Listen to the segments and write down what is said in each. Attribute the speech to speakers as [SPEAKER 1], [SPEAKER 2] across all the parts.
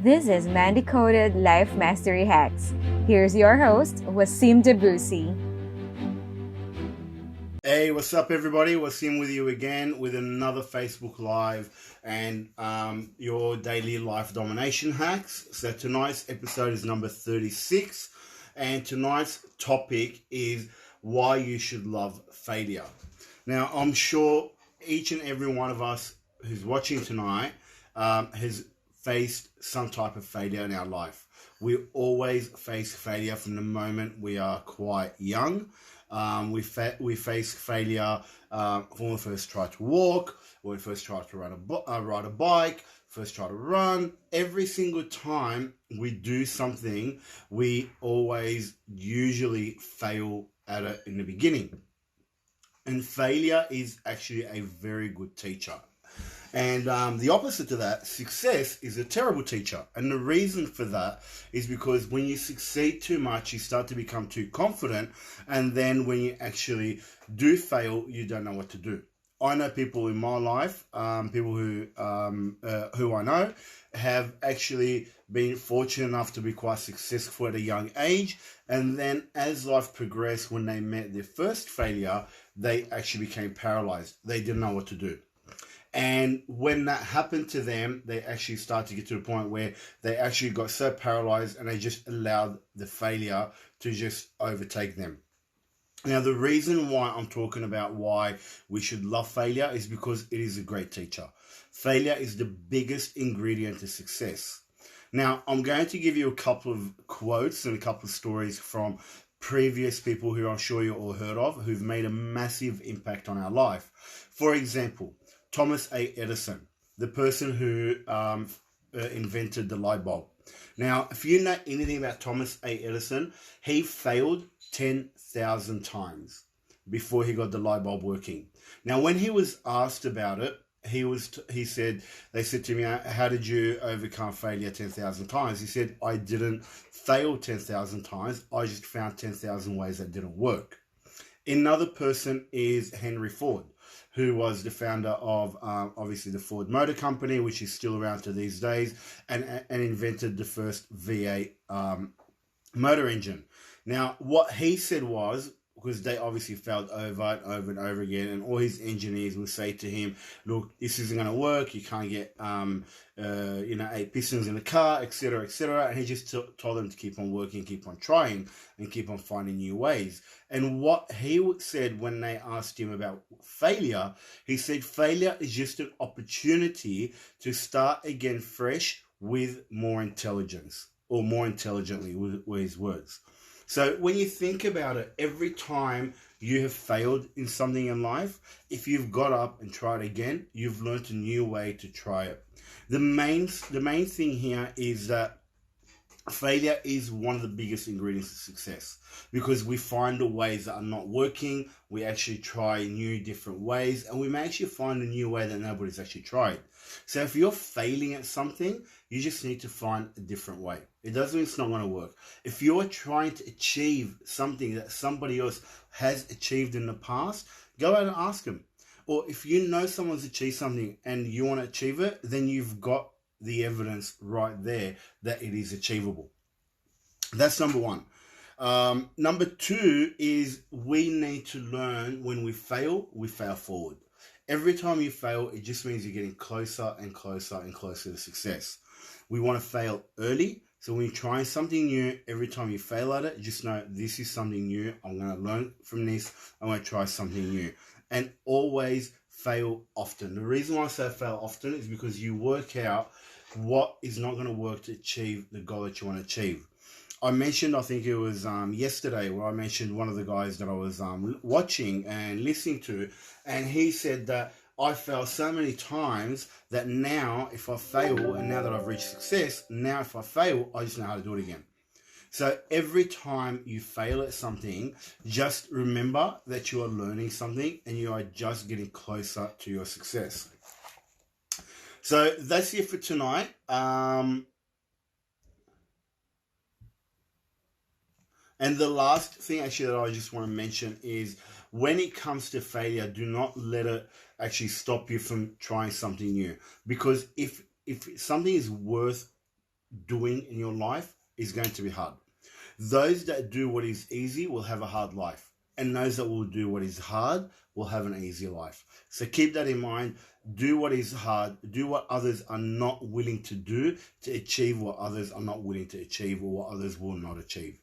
[SPEAKER 1] This is Man-Decoded Life Mastery Hacks. Here's your host, Wassim Debussy.
[SPEAKER 2] Hey, what's up, everybody? Wassim with you again with another Facebook Live and your daily life domination hacks. So tonight's episode is number 36, and tonight's topic is why you should love failure. Now, I'm sure each and every one of us who's watching tonight has faced some type of failure in our life. We always face failure from the moment we are quite young. We face failure when we first try to walk, when we first try to ride a bike, first try to run. Every single time we do something, we always usually fail at it in the beginning. And failure is actually a very good teacher. And the opposite to that, success, is a terrible teacher. And the reason for that is because when you succeed too much, you start to become too confident. And then when you actually do fail, you don't know what to do. I know people in my life, people who I know, have actually been fortunate enough to be quite successful at a young age. And then as life progressed, when they met their first failure, they actually became paralyzed. They didn't know what to do. And when that happened to them, they actually started to get to the point where they actually got so paralyzed and they just allowed the failure to just overtake them. Now, the reason why I'm talking about why we should love failure is because it is a great teacher. Failure is the biggest ingredient to success. Now, I'm going to give you a couple of quotes and a couple of stories from previous people who I'm sure you all heard of, who've made a massive impact on our life. For example, Thomas A. Edison, the person who invented the light bulb. Now, if you know anything about Thomas A. Edison, he failed 10,000 times before he got the light bulb working. Now, when he was asked about it, they said to me, how did you overcome failure 10,000 times? He said, I didn't fail 10,000 times. I just found 10,000 ways that didn't work. Another person is Henry Ford, who was the founder of obviously the Ford Motor Company, which is still around to these days, and invented the first V8 motor engine. Now, what he said was, because they obviously failed over and over and over again, and all his engineers would say to him, look, this isn't going to work, you can't get 8 pistons in the car, etc., etc. And he just told them to keep on working, keep on trying, and keep on finding new ways. And what he said when they asked him about failure, he said failure is just an opportunity to start again fresh with more intelligence, or more intelligently, were his words. So when you think about it, every time you have failed in something in life, if you've got up and tried again, you've learned a new way to try it. The main thing here is that failure is one of the biggest ingredients of success, because we find the ways that are not working, we actually try new different ways, and we may actually find a new way that nobody's actually tried. So if you're failing at something, you just need to find a different way. It doesn't mean it's not going to work. If you're trying to achieve something that somebody else has achieved in the past, go out and ask them. Or if you know someone's achieved something and you want to achieve it, then you've got the evidence right there that it is achievable. That's number one. Number two is we need to learn when we fail forward. Every time you fail, it just means you're getting closer and closer and closer to success. We want to fail early. So when you're trying something new, every time you fail at it, just know this is something new. I'm going to learn from this. I'm going to try something new. And always fail often. The reason why I say fail often is because you work out what is not going to work to achieve the goal that you want to achieve. I mentioned, I think it was yesterday, where I mentioned one of the guys that I was watching and listening to, and he said that I failed so many times that now if I fail, and now that I've reached success, now if I fail, I just know how to do it again. So every time you fail at something, just remember that you are learning something and you are just getting closer to your success. So that's it for tonight. And the last thing actually that I just want to mention is when it comes to failure, do not let it actually stop you from trying something new. Because if something is worth doing in your life is going to be hard. Those that do what is easy will have a hard life, and those that will do what is hard will have an easy life. So keep that in mind. Do what is hard. Do what others are not willing to do to achieve what others are not willing to achieve, or what others will not achieve.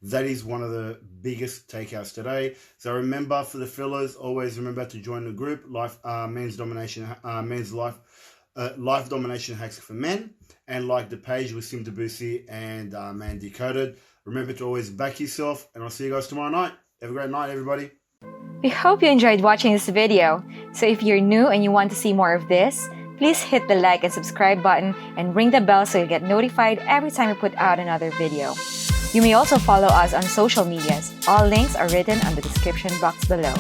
[SPEAKER 2] That is one of the biggest takeouts today. So remember, for the fillers, always remember to join the group, Life Men's Life Domination Hacks for Men, and like the page with Wassim Debussy and Man Decoded. Remember to always back yourself, and I'll see you guys tomorrow night. Have a great night, everybody.
[SPEAKER 1] We hope you enjoyed watching this video. So if you're new and you want to see more of this, please hit the like and subscribe button and ring the bell so you get notified every time we put out another video. You may also follow us on social medias. All links are written on the description box below.